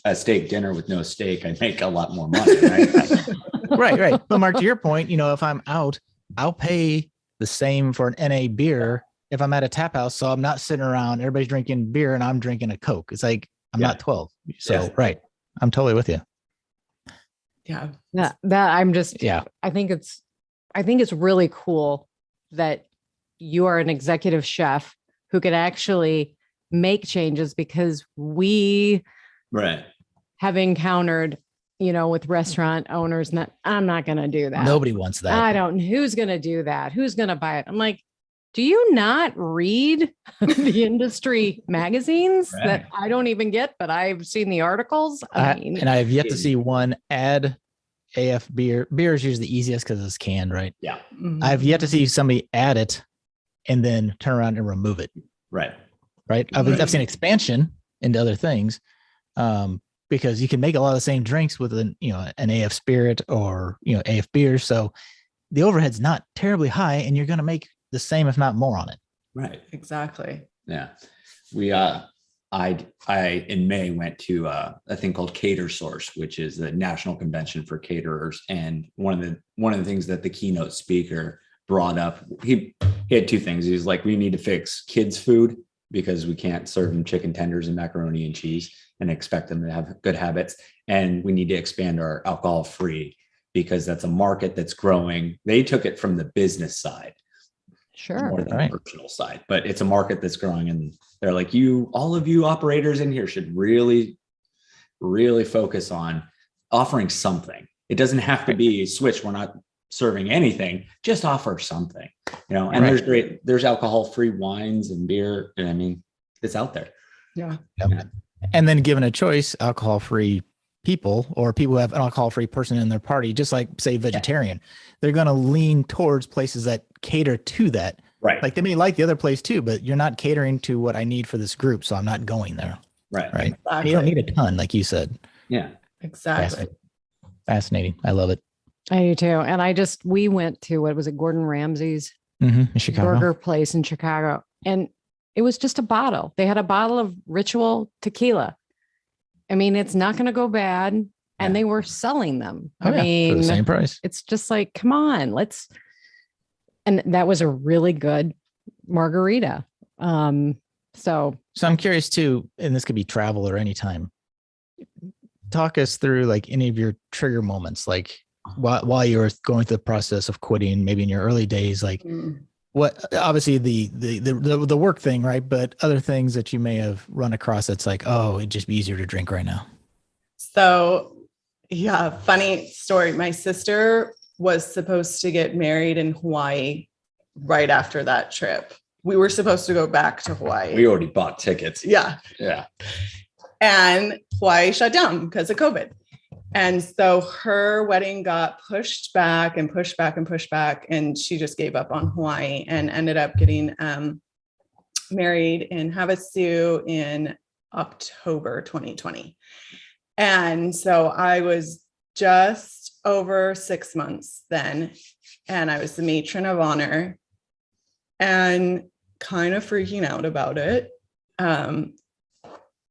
a steak dinner with no steak, I'd make a lot more money, right? Right. But Mark, to your point, if I'm out, I'll pay the same for an NA beer if I'm at a tap house. So I'm not sitting around, everybody's drinking beer and I'm drinking a Coke. It's like, I'm not 12. So, right. I'm totally with you. Yeah. That I'm just, I think it's really cool that you are an executive chef who can actually make changes, because we have encountered, with restaurant owners, and I'm not going to do that. Nobody wants that. Who's going to do that? Who's going to buy it? I'm like, do you not read the industry magazines that I don't even get, but I've seen the articles? And I have yet to see one add AF beer. Beer is usually the easiest because it's canned, right? Yeah. Mm-hmm. I've yet to see somebody add it and then turn around and remove it. Right. I've seen expansion into other things, because you can make a lot of the same drinks with an AF spirit or, AF beer. So the overhead's not terribly high, and you're going to make the same, if not more, on it. Right. Exactly. Yeah. We, I in May went to a thing called Cater Source, which is the national convention for caterers. And one of the things that the keynote speaker brought up, he had two things. He's like, we need to fix kids' food, because we can't serve them chicken tenders and macaroni and cheese and expect them to have good habits. And we need to expand our alcohol free, because that's a market that's growing. They took it from the business side, more than the personal side, but it's a market that's growing. And they're like, all of you operators in here should really, really focus on offering something. It doesn't have to be switch. We're not serving anything, just offer something, and there's alcohol-free wines and beer. And I mean, it's out there. Yeah. And then given a choice, alcohol-free people, or people who have an alcohol-free person in their party, just like say vegetarian, they're going to lean towards places that cater to that. Right. Like they may like the other place too, but you're not catering to what I need for this group. So I'm not going there. Right. Exactly. You don't need a ton, like you said. Yeah. Exactly. Fascinating. I love it. I do too. And we went to, what was it, Gordon Ramsay's in Chicago. burger place in Chicago. And it was just a bottle. They had a bottle of Ritual tequila. I mean, it's not going to go bad. And they were selling them. I mean, for the same price. It's just like, come on, and that was a really good margarita. So I'm curious too, and this could be travel or anytime. Talk us through like any of your trigger moments, like while you were going through the process of quitting, maybe in your early days, like what obviously the work thing, right? But other things that you may have run across that's like, oh, it'd just be easier to drink right now. So, yeah, funny story. My sister was supposed to get married in Hawaii right after that trip. We were supposed to go back to Hawaii. We already bought tickets. Yeah. Yeah. And Hawaii shut down because of COVID. And so her wedding got pushed back and pushed back and pushed back. And she just gave up on Hawaii and ended up getting married in Havasu in October 2020. And so I was just over 6 months then, and I was the matron of honor and kind of freaking out about it.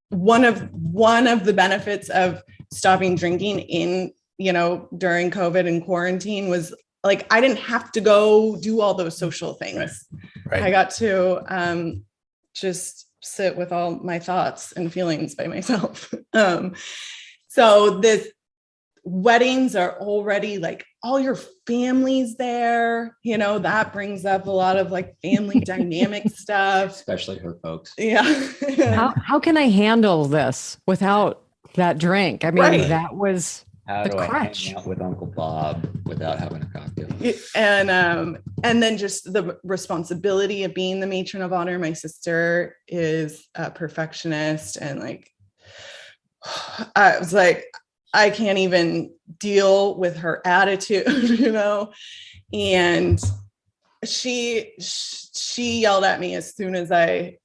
One of the benefits of stopping drinking during COVID and quarantine was like, I didn't have to go do all those social things. Right. I got to just sit with all my thoughts and feelings by myself. So this weddings are already like all your family's there, that brings up a lot of like family dynamic stuff, especially her folks. Yeah. How can I handle this without that drink? I mean, Right. that was How the do crutch. I hang out with Uncle Bob without having a cocktail? And then just the responsibility of being the matron of honor. My sister is a perfectionist, and like, I was like, I can't even deal with her attitude, and she yelled at me as soon as I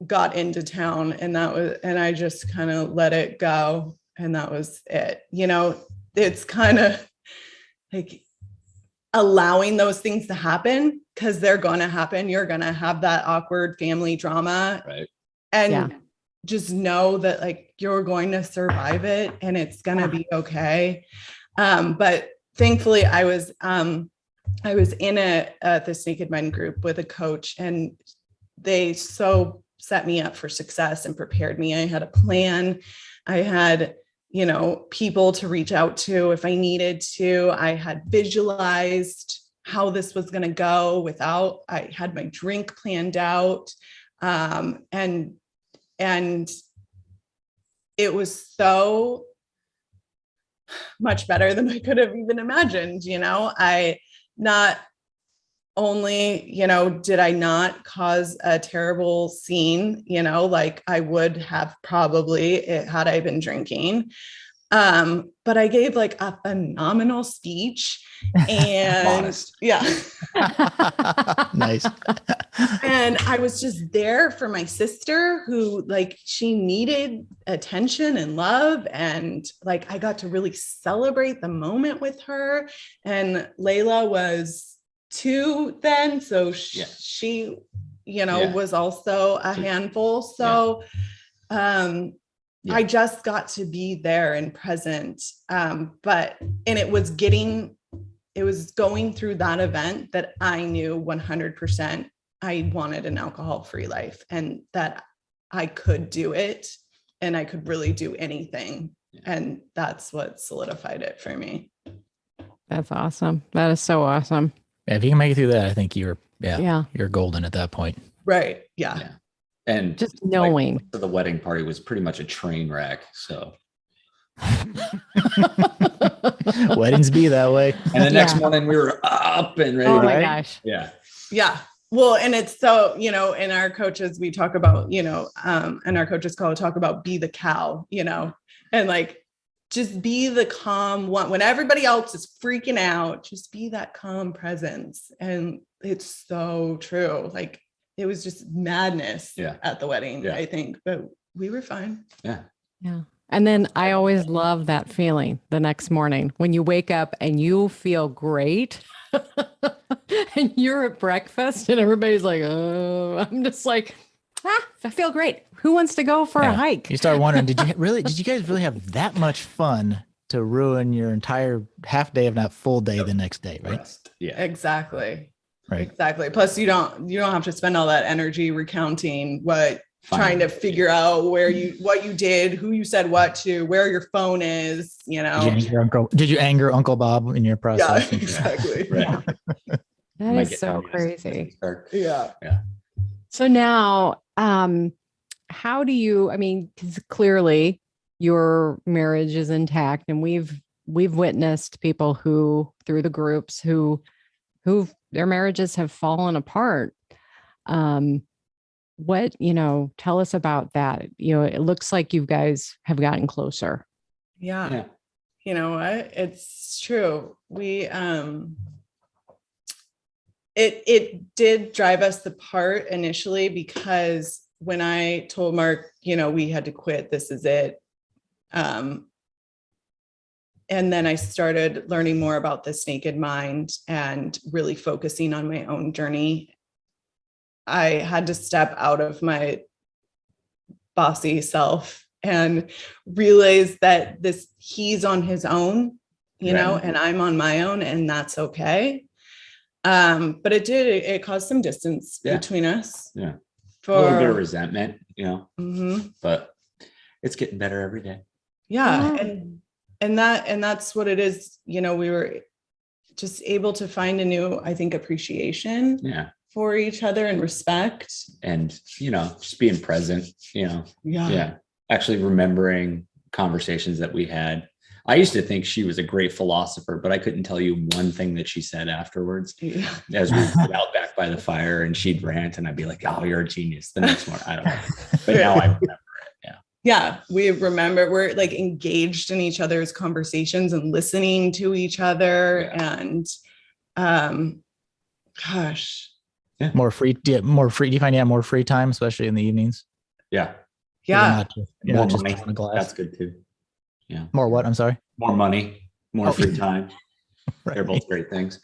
got into town, and I just kind of let it go. And that was it. It's kind of like allowing those things to happen, because they're going to happen. You're going to have that awkward family drama. Right. And just know that like you're going to survive it and it's going to be okay. But thankfully I was in this Naked Men group with a coach, and they so set me up for success and prepared me. I had a plan. I had, people to reach out to if I needed to. I had visualized how this was going to go I had my drink planned out. And it was so much better than I could have even imagined. I not only, did I not cause a terrible scene, like I would have probably had I been drinking. But I gave like a phenomenal speech, and yeah. Nice. And I was just there for my sister, who like, she needed attention and love. And like, I got to really celebrate the moment with her. And Layla was 2 then. So she, was also a handful. So, I just got to be there and present. And it was going through that event that I knew 100% I wanted an alcohol-free life, and that I could do it, and I could really do anything. And that's what solidified it for me. That's awesome. That is so awesome. Yeah, if you can make it through that, I think you're golden at that point. Right. Yeah. And just knowing the wedding party was pretty much a train wreck. So weddings be that way. And the next morning we were up and ready. Oh my gosh. Yeah. Yeah. Well, and it's so, in our coaches, we talk about, and our coaches talk about be the cow, and like, just be the calm one when everybody else is freaking out, just be that calm presence. And it's so true. Like, it was just madness at the wedding, I think, but we were fine. Yeah. And then I always love that feeling the next morning when you wake up and you feel great and you're at breakfast and everybody's like, oh, I'm just like, I feel great. Who wants to go for a hike? You start wondering, did you guys really have that much fun to ruin your entire half day, if not full day, the next day, right? Yeah, exactly. Right. Exactly. Plus you don't have to spend all that energy recounting trying to figure out what you did, who you said what to, where your phone is, Did you anger Uncle Bob in your process? Yeah, exactly. Right. That is so crazy. Yeah. So now, how do you, I mean, because clearly your marriage is intact, and we've witnessed people who, through the groups, who their marriages have fallen apart. What, tell us about that. It looks like you guys have gotten closer. Yeah. You know what? It's true. We, it did drive us apart initially, because when I told Mark, we had to quit, this is it. And then I started learning more about this naked mind and really focusing on my own journey. I had to step out of my bossy self and realize that he's on his own, and I'm on my own, and that's okay. But it caused some distance between us. Yeah. A little bit of resentment, but it's getting better every day. Yeah. And that's what it is. We were just able to find a new, I think, appreciation for each other and respect. And, just being present, actually remembering conversations that we had. I used to think she was a great philosopher, but I couldn't tell you one thing that she said afterwards. As we sit out back by the fire, and she'd rant, and I'd be like, "Oh, you're a genius." The next morning, I don't know, but now I remember it. Yeah, we remember. We're like engaged in each other's conversations and listening to each other, and more free. Do you find you have more free time, especially in the evenings? Yeah. You're not just money. on a glass. That's good too. Yeah. More what? I'm sorry. More money, more free time. Right. They're both great things.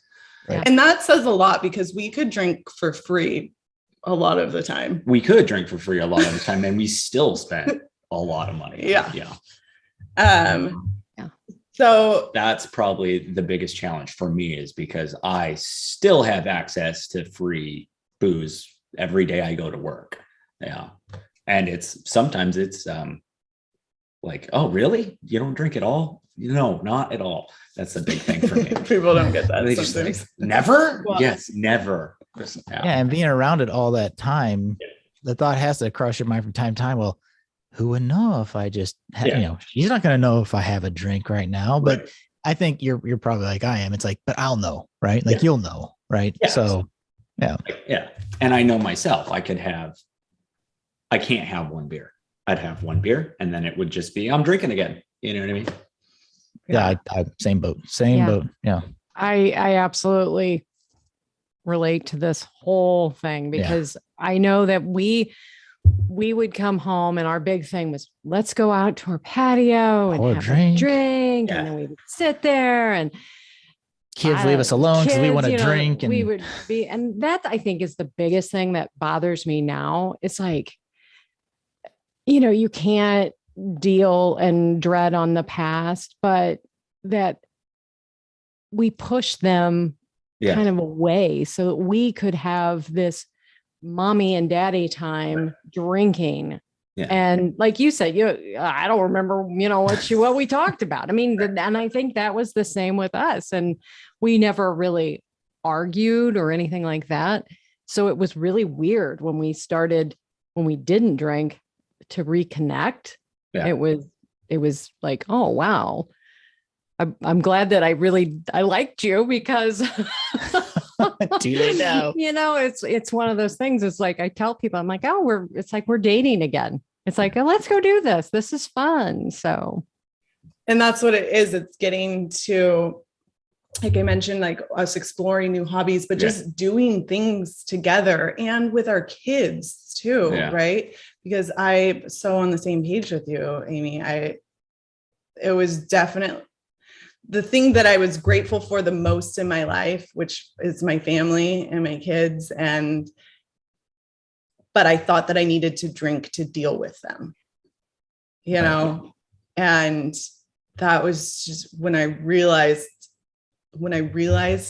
Right. And that says a lot, because we could drink for free a lot of the time. We could drink for free a lot of the time, and we still spent a lot of money. So that's probably the biggest challenge for me, is because I still have access to free booze every day I go to work. Yeah. And sometimes it's like, oh, really? You don't drink at all? No, not at all. That's a big thing for me. People don't get that. They just like, never? Well, yes, never. And being around it all that time, the thought has to cross your mind from time to time. Well, who would know if I just had, she's not going to know if I have a drink right now, but I think you're probably like I am. It's like, but I'll know, right? Like you'll know, right? Yeah. So, yeah. And I know myself, I can't have one beer. I'd have one beer, and then it would just be, I'm drinking again. You know what I mean? Yeah. I same boat. Yeah. I absolutely relate to this whole thing, because I know that we would come home, and our big thing was, let's go out to our patio and have a drink. And then we would sit there, and kids leave us alone because we want to drink. And we would be, and that I think is the biggest thing that bothers me now. It's like, you can't deal and dread on the past, but that we push them kind of away so that we could have this mommy and daddy time drinking. And like you said, I don't remember, what we talked about. I mean, and I think that was the same with us, and we never really argued or anything like that. So it was really weird when we didn't drink, to reconnect. It was like, oh wow, I'm glad that I liked you, because too late now. It's one of those things. It's like I tell people, I'm like, oh, it's like we're dating again. It's like, oh, let's go do this. This is fun. So, and that's what it is. It's getting to, like I mentioned, like us exploring new hobbies, but just doing things together and with our kids too, right? Because I'm so on the same page with you, Amy. It was definitely the thing that I was grateful for the most in my life, which is my family and my kids. But I thought that I needed to drink to deal with them, and that was just when I realized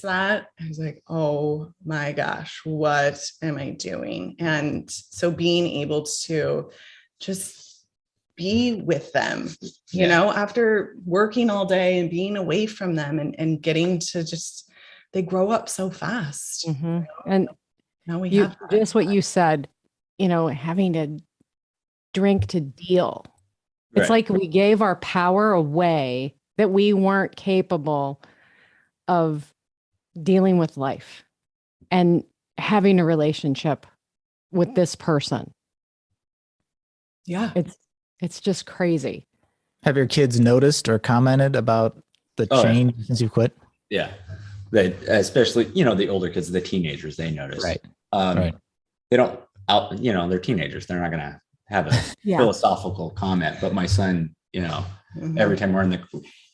that, I was like, oh my gosh, what am I doing? And so being able to just be with them, after working all day and being away from them and getting to just they grow up so fast. And Now we you have that. just what you said, having to drink to deal. It's like we gave our power away, that we weren't capable of dealing with life and having a relationship with this person. Yeah. It's just crazy. Have your kids noticed or commented about the change since you quit? Yeah. They, especially, the older kids, the teenagers, they notice. Right. They don't they're teenagers. They're not going to have a philosophical comment, but my son, every time we're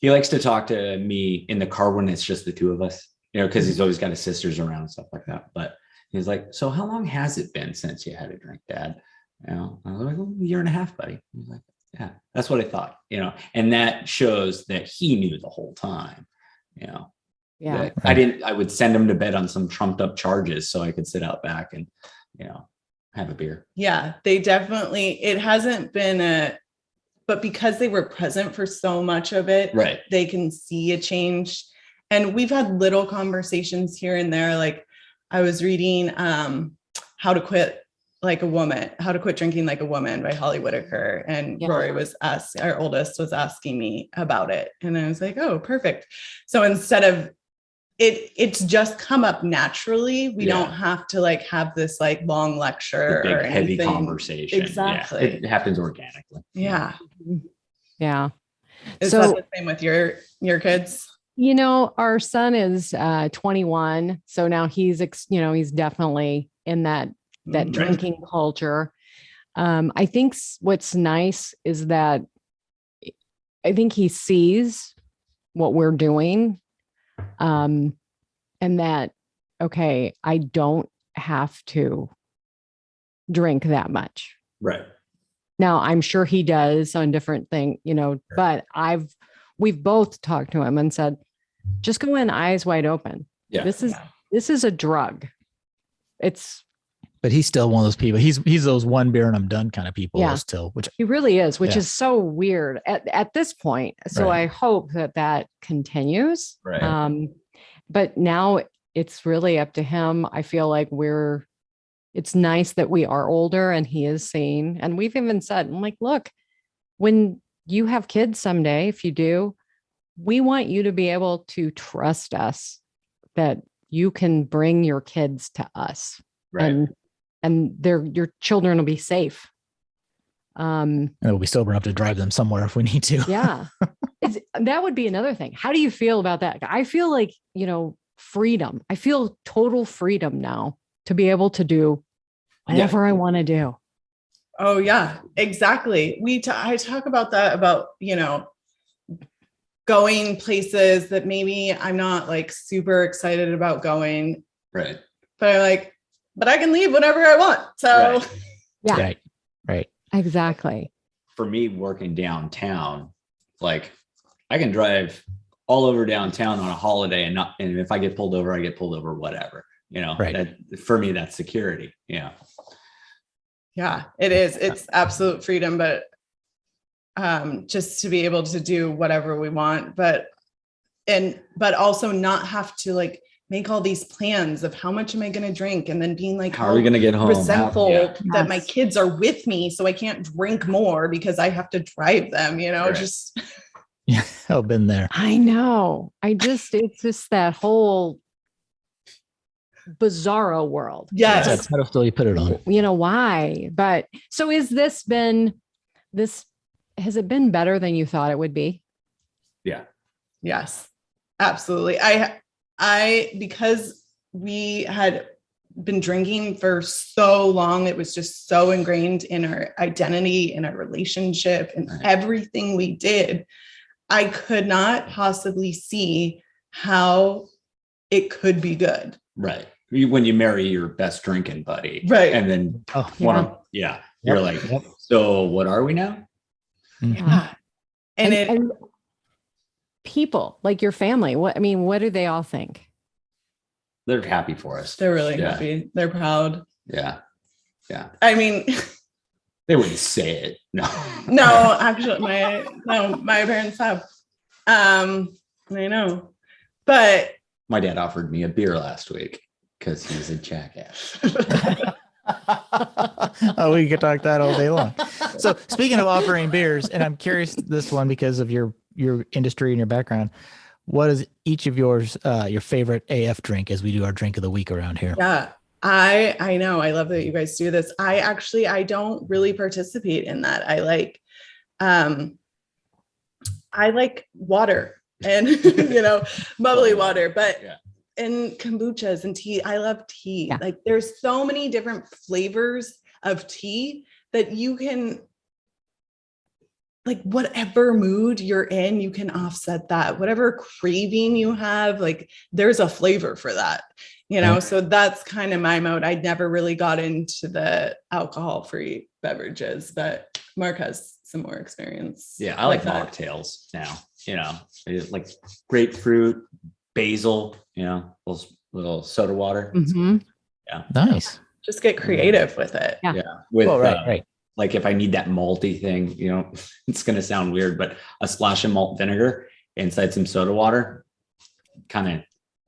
he likes to talk to me in the car when it's just the two of us, because he's always got his sisters around and stuff like that. But he's like, so how long has it been since you had a drink, Dad? I was like, a year and a half, buddy. He's like, yeah, that's what I thought, and that shows that he knew the whole time, Yeah. I would send him to bed on some trumped up charges so I could sit out back and, have a beer. Yeah, they definitely, it hasn't been but because they were present for so much of it, right, they can see a change. And we've had little conversations here and there. Like I was reading How to Quit Drinking Like a Woman by Holly Whitaker. And Rory our oldest was asking me about it. And I was like, oh, perfect. So instead of it's just come up naturally. We don't have to have this long lecture big, or heavy anything. conversation. Exactly. Yeah, it happens organically. Yeah. Yeah. Is that the same with your kids? Our son is 21. So now he's definitely in that drinking culture. I think what's nice is that I think he sees what we're doing. And that, okay, I don't have to drink that much. Right. Now, I'm sure he does on different things, but we've both talked to him and said, just go in eyes wide open. Yeah. This is a drug. But he's still one of those people. He's those one beer and I'm done kind of people still, which he really is, which is so weird at this point. So I hope that continues. Right. But now it's really up to him. I feel like it's nice that we are older and he is seeing, and we've even said, I'm like, look, when you have kids someday, if you do, we want you to be able to trust us that you can bring your kids to us. Right. And your children will be safe. And we'll be sober enough to drive them somewhere if we need to. Yeah. That would be another thing. How do you feel about that? I feel like, freedom. I feel total freedom now to be able to do whatever I want to do. Oh yeah, exactly. I talk about that, about, going places that maybe I'm not super excited about going. Right. But but I can leave whenever I want. So yeah. Right. Exactly. For me, working downtown, I can drive all over downtown on a holiday and if I get pulled over, I get pulled over, whatever, right. For me, that's security. Yeah. Yeah, it is. It's absolute freedom, but just to be able to do whatever we want, but also not have to make all these plans of how much am I going to drink, and then being how are we going to get home? Resentful that my kids are with me, so I can't drink more because I have to drive them. Right. Just I've been there. I know. It's just that whole bizarro world. Yes. That's how still you put it on. Why? But so has it been better than you thought it would be? Yeah. Yes, absolutely. Because we had been drinking for so long, it was just so ingrained in our identity, in our relationship, and everything we did. I could not possibly see how it could be good. Right. When you marry your best drinking buddy. Right. And then you're like, Yep. So what are we now? Yeah. And people like your family, what do they all think? They're happy for us. They're really happy. They're proud. Yeah. Yeah. I mean, they wouldn't say it. No. No, actually my parents have. I know. But my dad offered me a beer last week because he's a jackass. Oh, we could talk that all day long. So speaking of offering beers, and I'm curious this one because of your industry and your background, what is each of yours your favorite AF drink as we do our drink of the week around here? Yeah, I know. I love that you guys do this. I don't really participate in that. I like water and, bubbly water, but and kombuchas and tea. I love tea. Yeah. Like there's so many different flavors of tea that you can, like whatever mood you're in, you can offset that. Whatever craving you have, like there's a flavor for that, So that's kind of my mode. I never really got into the alcohol-free beverages, but Mark has some more experience. Yeah, I like that. mocktails now. Like grapefruit, basil. Little soda water. Mm-hmm. Yeah, nice. Just get creative with it. Yeah. With right. Like if I need that malty thing, it's going to sound weird, but a splash of malt vinegar inside some soda water kind of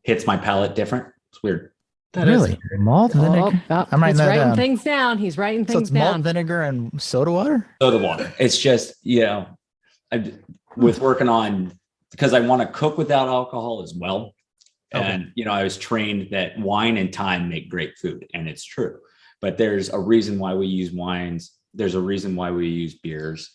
hits my palate different. It's weird. That really? Malt vinegar? I'm writing things down. He's writing things down. Malt vinegar and soda water? Soda water. It's just, with working on, because I want to cook without alcohol as well. Okay. And, I was trained that wine and thyme make great food, and it's true. But there's a reason why we use wines. There's a reason why we use beers,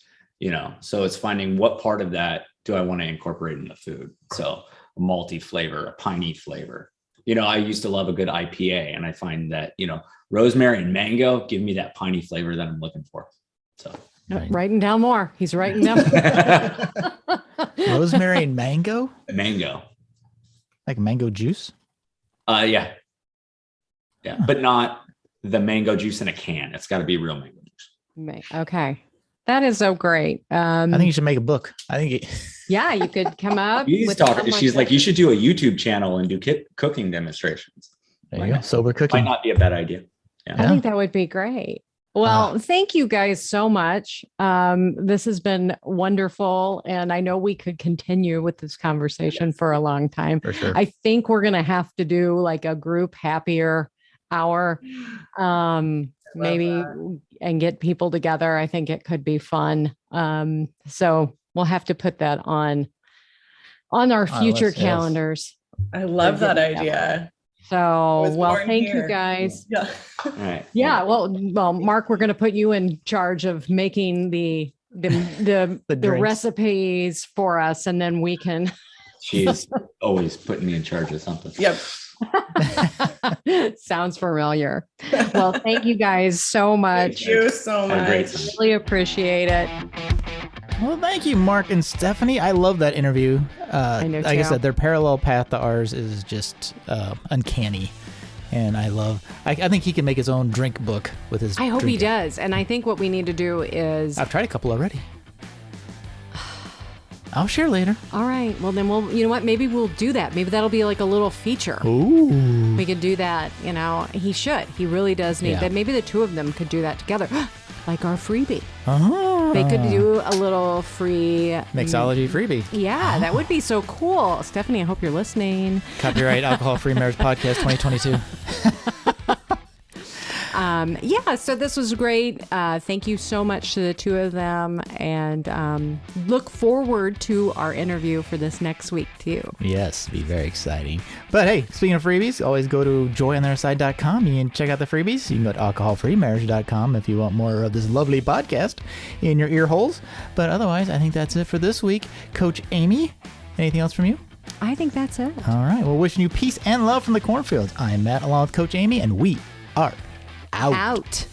so it's finding what part of that do I want to incorporate in the food. So a malty flavor, a piney flavor. I used to love a good IPA, and I find that, rosemary and mango give me that piney flavor that I'm looking for. So writing down more. He's writing down. Rosemary and mango? Mango. Like mango juice? Yeah, but not the mango juice in a can. It's got to be real mango juice. Okay. That is so great. I think you should make a book. Yeah, you could come up. She's like, you should do a YouTube channel and do cooking demonstrations. There you go. Sober cooking. Might not be a bad idea. Yeah. I think that would be great. Well, thank you guys so much. This has been wonderful. And I know we could continue with this conversation for a long time. For sure. I think we're going to have to do like a group happier hour, maybe, and get people together. I think it could be fun. So we'll have to put that on our future calendars. I love that idea. So, thank you guys. Yeah. All right. Yeah. Well, Mark, we're going to put you in charge of making the recipes for us, and then we can. She's always putting me in charge of something. Yep. Sounds familiar. Well, thank you guys so much. Thank you so much. Really appreciate it. Well, thank you, Mark and Stephanie. I love that interview. I know, like I too. said, their parallel path to ours is just uncanny. And I think he can make his own drink book with his I hope drinking. he does. And I think what we need to do is... I've tried a couple already. I'll share later. All right. Well, then you know what? Maybe we'll do that. Maybe that'll be like a little feature. Ooh. We could do that. He should. He really does need that. Maybe the two of them could do that together. Like our freebie. Oh. They could do a little free mixology freebie. Yeah, that would be so cool. Stephanie, I hope you're listening. Copyright Alcohol Free Marriage Podcast 2022. So this was great. Thank you so much to the two of them, and look forward to our interview for this next week too. Yes, be very exciting. But hey, speaking of freebies, always go to joyontheirside.com. You can check out the freebies. You can go to alcoholfreemarriage.com if you want more of this lovely podcast in your ear holes. But otherwise, I think that's it for this week. Coach Amy, anything else from you? I think that's it. All right. Well, wishing you peace and love from the cornfields. I'm Matt along with Coach Amy, and we are out.